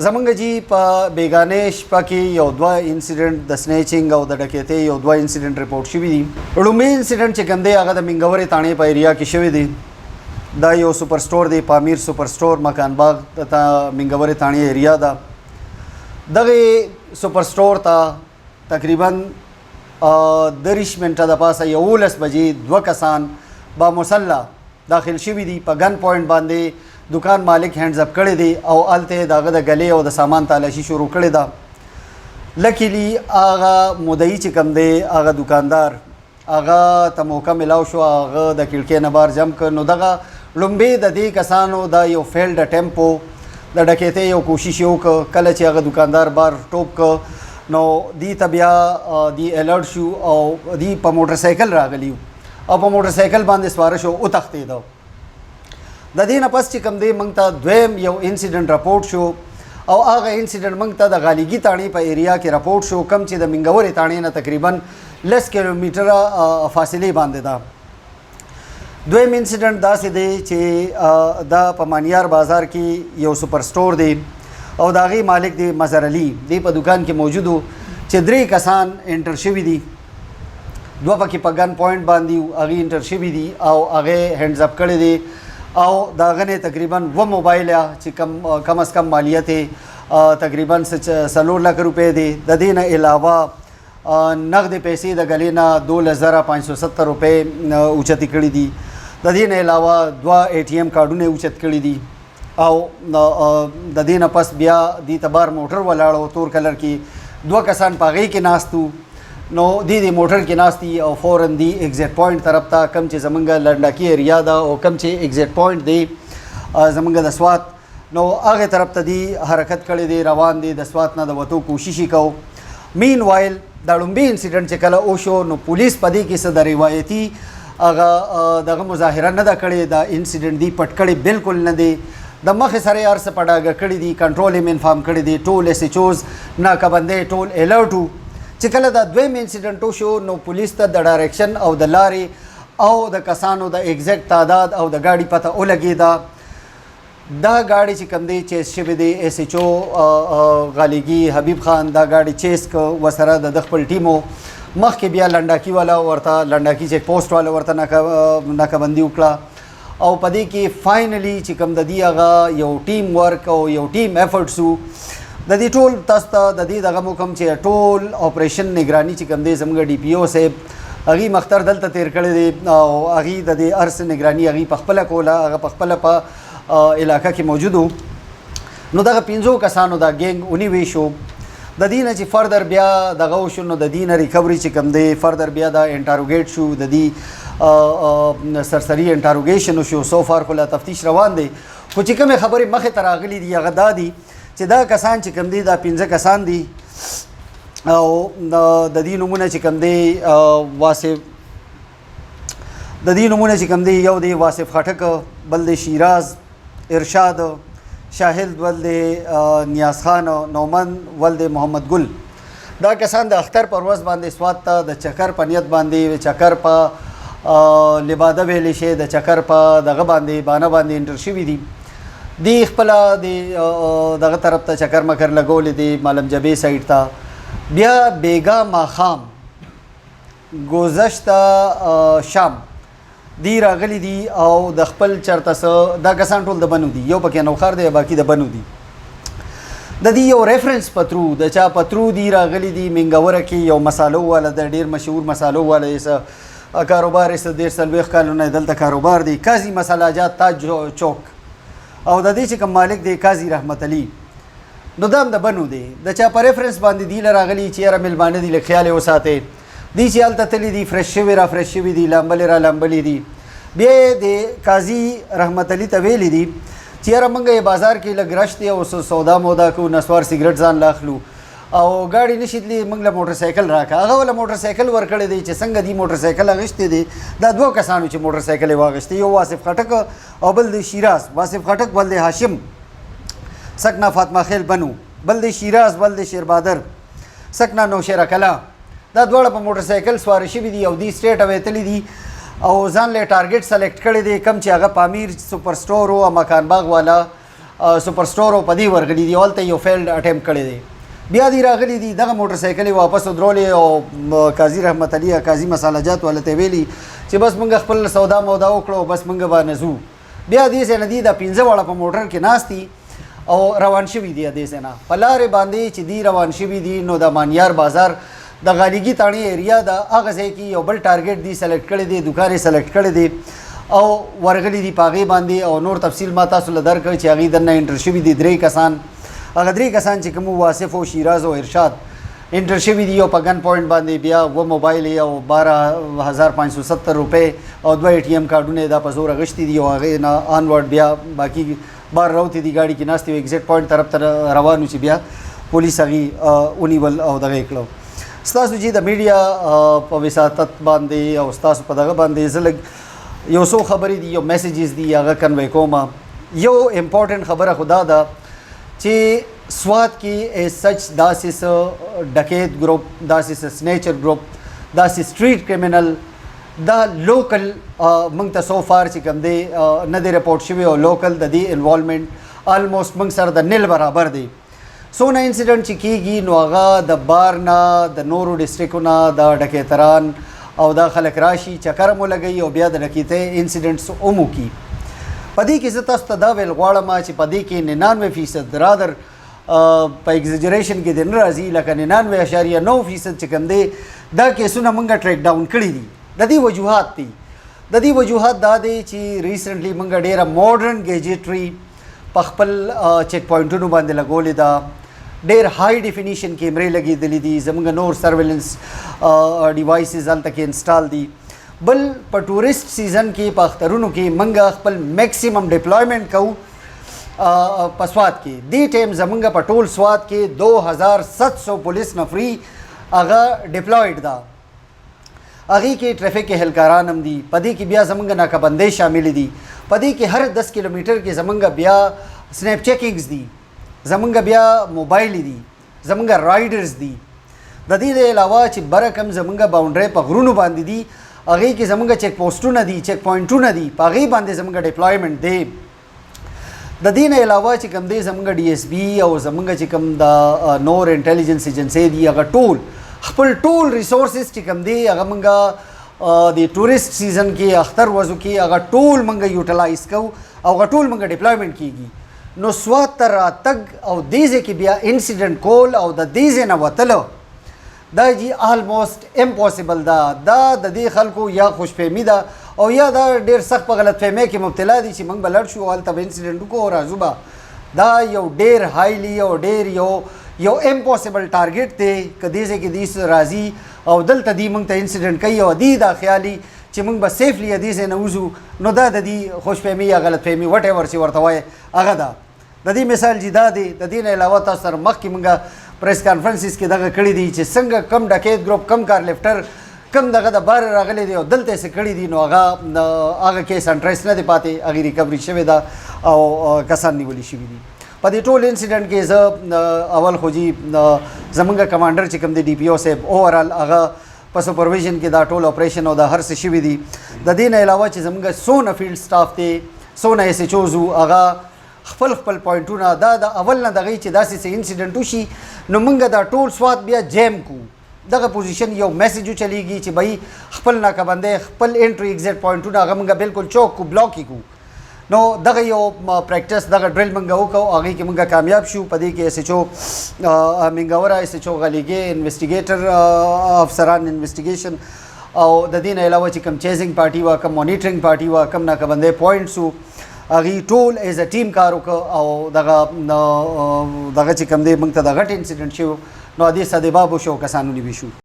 زمونږ جی په بیگانه شپه کې یو دوه انسیډنټ د سنیچینګ او د ډکیتۍ یو دوه انسیډنټ رپورټ شوي دي. لومړی انسیډنټ چې کوم دی هغه د منګورې تاڼې په ایریا کې شوی دی. دا یو سپر سټور دی، پامیر سپر سټور، مکان باغ ته منګورې تاڼې ایریا ده. دغه سپر سټور ته تقریبا 30 منټه د پاسه 11 بجې دوه کسان با مسلح داخل شوي دي. په ګن پوینټ باندې دکان مالک هینډز اپ کړی دی او الته دغه د غلې او د سامان تالاشي شروع کړې ده. لکیلی هغه مدعي چې کوم دی هغه دکاندار هغه ته موقع ملاو شو، هغه د کړکۍ نه بار جمپ کړ. نو دغه لومبې د دې کسانو دا یو فیلډ اټمپ و، د ډکیتۍ یو کوشش یې وکړ. کله چې هغه دکاندار بار ټوپ کړ نو دی ته بیا دی الرټ شو او دی په موټر سایکل راغلی او په موټر سایکل باندې سواره شو او تښتېده. د دې نه پس چې کوم دی موږ ته دویم یو انسیډنټ رپورټ شو او هغه انسیډنټ موږ ته د غالیګي تاڼې په ایریا کې رپورټ شو، کوم چې د منګورې تاڼې نه تقریبا 10 کیلومتره فاصلې باندې ده. دویم انسیډنټ داسې دی چې دا په مانیار بازار کې یو سپر سټور دی او د هغې مالک دی مظهر علي. دی په دکان کې موجود و چې 3 کسان انټر شوي دي، 2 پکې په ګن پوینټ باندې هغې انټر شوي دي او هغې هینډز اپ کړی دی او د هغه نه تقریبا 2 موبایل چې کم از کم مالیت تقریبا 4 لک روپۍ دی. د دې نه علاوه نقد پیسې د غلې نه 2570 روپۍ اوچتې کړي دي. د دې نه علاوه 2 ATM کارډونه اوچت کړي دي او د دې نه پس بیا دی تبار موټر ولاړو تور کلر کې 2 کسان پاغې کې ناستو. نو دی موټر کې ناستی او فورن دی ایگزیټ پوینټ طرف ته کم چې زمونږ لنډاکي ایریا ده او کم چې ایگزیټ پوینټ دی زمونږ د سوات، نو هغه طرف ته دی حرکت کړی دی، روان دی، د سوات نه د وتو کوشش یې کو. مین وایل دا لومبي انسیډنټ چې کله وشو نو پولیس په دې کې څه د روایتي هغه دغه مظاهره نه ده کړې، دا انسیډنټ دی پټ کړی بالکل نه دی. د مخې سره یې هر څه په ډاګه کړي دي، کنټرول یې انفارم کړی دی، ټول SHOs ناکهبندۍ ټول الرټ وو. چې کله دا دویم انسیډنټ وشو نو پولیس ته د ډایرکشن او د لارې او د کسانو د ایگزیکټ تعداد او د ګاډي پته ولګېده. دا ګاډي چې کوم دی چیس شوی دی SHO غالیګي حبیب خان دا ګاډي چیس کو وسره د خپل ټیمو مخکې بیا لنډاکي والا ورته لنډاکي چیک پوسټ والا ورته ناکهبندي وکړه او په دې کې فاینلی چې کوم د دې هغه یو ټیم ورک او یو ټیم ایفرټس وو. د دې ټول تاسو ته د دې دغه مو کوم چې ټول اپریشن نگرانی چې کوم دی زموږ DPO صاحب هغې مختر دلته تیر کړی دی او هغې د دې هر څه نگراني هغې په خپله کوله، هغه په خپله په علاقه کې موجود و. نو دغه 5 کسانو دا ګینګ ونیوی شو. د دې نه چې فردر بیا دغه وشو نو د دې نه ریکوري چې کوم دی فردر بیا دا انټاروګیټ شو، د دې سرسري انټاروګیشن وشو. سو فار خو لا تفتیش روان دی، خو چې کومې خبرې مخې ته راغلي دي هغه دا دي چې دا کسان چې کوم دی دا 5 کسان دي او د دې نمونه چې کوم دی واصف د دې نمونه چې کوم دی یو دی واصف خټک، بل دی شیراز، ارشاد، شاهد، بل دی نیاز خان، نومن، ول دی محمد ګل. دا کسان د اختر پر ورځ باندې سوات ته د چکر په نیت باندې چکر په لباده ویلې شي د چکر په دغه باندې بانه باندې انټر شوي دي. دی خپل دی دغه طرف ته چکر مکر لګولې دی معلم جبې سایډ ته. بیا بیګا ماښام گذشته شام دی راغلی دي او د خپل چرته څه دا کسان ټول د بنو دي، یو پکې نوخار دی باقي د بنو دي. د دې یو ریفرنس پترو د چا پترو دی راغلی دي منګوره کې یو مسالو والا د ډیر مشهور مسالو والا یې کاروبار یې 140 کالونه دلته کاروبار دی، قاضي مساله جات تاج چوک او د دې چې کوم مالک دی قاضي رحمت علي. نو دا هم د بنو دی، د چا په ریفرنس باندې دی راغلی چې یاره میلمانه دي لږ خیال یې وساتئ. دی چې هلته تللي دي فرش شوي را فرش شوي دي، لامبلې را لامبلې دي. بیا یې د قاضي رحمت علي ته ویلي دي چې یاره موږ یې بازار کې لږ رش دی او سودا مودا کوو، نسوار سګرټ ځان لا اخلو او ګاډي نشي تللی، موږ له موټر سایکل راکړه. هغه وله موټر سایکل ورکړی دی چې څنګه دی موټر سایکل اخیستی دی. دا 2 کسانو چې موټر سایکل یې واخیستی، یو واصف خټک او بل دی شیراز. واصف خټک بل دی هاشم سکنا فاطمه خیل بنو، بل دی شیراز، بل دی شیر بادر سکنا نوشیره کلا. دا دواړه په موټر سایکل سواره شوي دي او دی سټریټ اوی تللی دي او ځان له ټارګټ سلیکټ کړی دی، کم چې هغه پامیر سپر سټور او مکان باغ والا سپر سٹور او پدی ورغلی دی اولته یو فیلډ اټیمپټ کړی دی بیا دی راغلی دی دغه موټر سایکل واپس درولې او قاضي رحمت علي قاضي مسالجات ولته ویلي چې بس موږ خپل سودا مودا وکړو بس موږ باندې زو بیا دې سه ندی د 15 واړه په موټر کې ناشتي او روان شوی دی دې سه نه پلار باندې چې دی روان شوی دی نو د مانیار بازار د غالیګي تاڼي ایریا د هغه ځای کې یو بل ټارګټ دی سلیکټ کړی دی دکانې سلیکټ کړی دی او ورغلی دی پاغي باندې او نور تفصیل ما تاسو له درکړ چې هغه دنه انټر شوی دی درې کسان هغه درې کسان چې کوم واصف او شیراز او ارشاد انټر شوی دی او په ګن پوینټ باندې بیا و موبایل او 12570 روپے او 2 اے ټی ایم کارډونه دا په زور غشتي دی او هغه نه انورډ بیا باقی بار راوتی دی گاڑی کې ناشتي ایگزیټ پوینټ طرف ته روانو چې بیا پولیس هغه اونیول او دغه کړو ستاسو چې د میډیا په وساتت باندې او ستاسو په دغه باندې زلګ یو څو خبرې دي یو میسیجز دي هغه کنوي کوم یو امپورټنت خبره خدا ده چې سوات کې ایز سچ داسې ډکیت ګروپ داسې سنیچر ګروپ داسې سټریټ کرمینل دا لوکل موږ ته سو فار چې کوم دی نه دی رپورټ شوی او لوکل د دې انوالومنټ آلموسټ موږ سره د نل برابر دی سونه انسیډنټ چې کیږي نو هغه د بار نه د نورو ډسټریکونو د ډکیتران او دا خلک راشي چکر مو لګي او بیا د ډکیته انسیډنټس اومو کی پدې کې زه تاسو ته دا ویل غواړم چې پدې کې 99% رادر په ایگزیجریشن کې د ناراضي لکه 99.9% چې کوم دی دا کیسونه موږ ټریک ډاون کړی دي د دې وجوهات دي د دې وجوهات دا دی چې ریسنټلی موږ ډیره ماډرن گیجټري په خپل چیک پوینټونو باندې لګولې ده ډیر های ډیفینیشن کیمرې لګېدلې دي زموږ نور سرویلنس ډیوایسز هلته کې انسټال دي بل په ټورست سیزن کې په اخترونو کې موږ خپل میکسیمم ډپلایمنټ کوو په سوات کې دې ټایم زموږ په ټول سوات کې 2700 پولیس نفري هغه ډپلایډ ده هغې کې ټریفک اهلکاران هم دي په دې کې بیا زموږ ناکهبندۍ شاملې دي په دې کې هر 10 کیلومیټر کې زموږ بیا سنیپ چیکینګز دي زموږ بیا موبایل دي زموږ رایډرز دي د دې علاوه چې برکم زموږ باونډري په غرونو باندې دي هغې کې زموږ چیک پوسټونه دي چیک پوینټونه دي په هغې باندې زموږ ډپلایمنټ دی د دې نه علاوه چې کوم دی زموږ ډي ایس بي او زموږ چې کوم د نور انټیلیجنس ایجنسی دي هغه ټول خپل ټول ریسورسز چې کوم دی هغه موږ د ټورست سیزن کې اختر ورځو کې هغه ټول موږ یوټیلایز کوو او هغه ټول موږ ډپلایمنټ کیږي نو سوات ته راتګ او دې ځای کې بیا انسیډنټ کول او د دې ځای نه وتلو دا جی آلموسټ امپوسیبل ده دا د دې خلکو یا خوشفهمي ده او یا دا ډېر سخت په غلط فهمۍ کې مبتلا دي چې موږ به لړ شو هلته به انسیډنټ وکړو او راځو به دا یو ډېر هایلی او ډېر یو امپوسیبل ټارګټ دی که دې ځای کې دې راځي او دلته دی موږ ته انسیډنټ کوي او دی دا خیالي چې موږ به سیفلی دې ځای نه وځو نو دا د دې خوشفهمي یا غلط فهمي وټ ایور چې ورته وایي هغه ده د دې مثال چې دا دی د دې نه علاوه تاسو سره مخکې موږ پریس کانفرنسز کې دغه کړي دي چې څنګه کم ډکیت ګروپ کم کار لفټر کم دغه د بار راغلی دی او دلته یې څه کړي دي نو هغه کیس انټریس نه دی پاتې هغې ریکوري شوې ده او کسان نیولي شوي دي په دې ټول انسیډنټ کې زه اول خو جي زموږ کمانډر چې کوم دی ډي پی او صاحب اوورال هغه په سپرویژن کې دا ټول اپریشن او دا هر څه شوي دي د دې نه علاوه چې زموږ څونه فیلډ سټاف دی څونه ایس ایچ اوز هغه خپل پوینټونه دا د اول نه دغه چې داسې څه انسیډنټ وشي نو موږ دا ټول سوات بیا جیم کو دغه پوزیشن یو میسیج چلیږي چې بھائی خپل ناکهبندۍ خپل انټری ایگزیټ پوینټونه هغه موږ بالکل چوک کو بلاک کو نو دغه یو پریکټس دغه ډریل موږ وکړو هغې کې موږ کامیاب شو په دې کې ایس ایچ او منګوره ایس ایچ او غلیګې انویسټیګیټر افسران انویسټیګیشن او د دې نه علاوه چې کوم چیزنګ پارټي وه کم مانیټرنګ پارټي وه کم ناکهبندۍ پوینټس وو هغې ټول ایز ا ټیم کار وکړه او دغه چې کوم دی موږ ته د غټ انسیډنټ شو نو دې سدباب وشو کسانو نیوي شو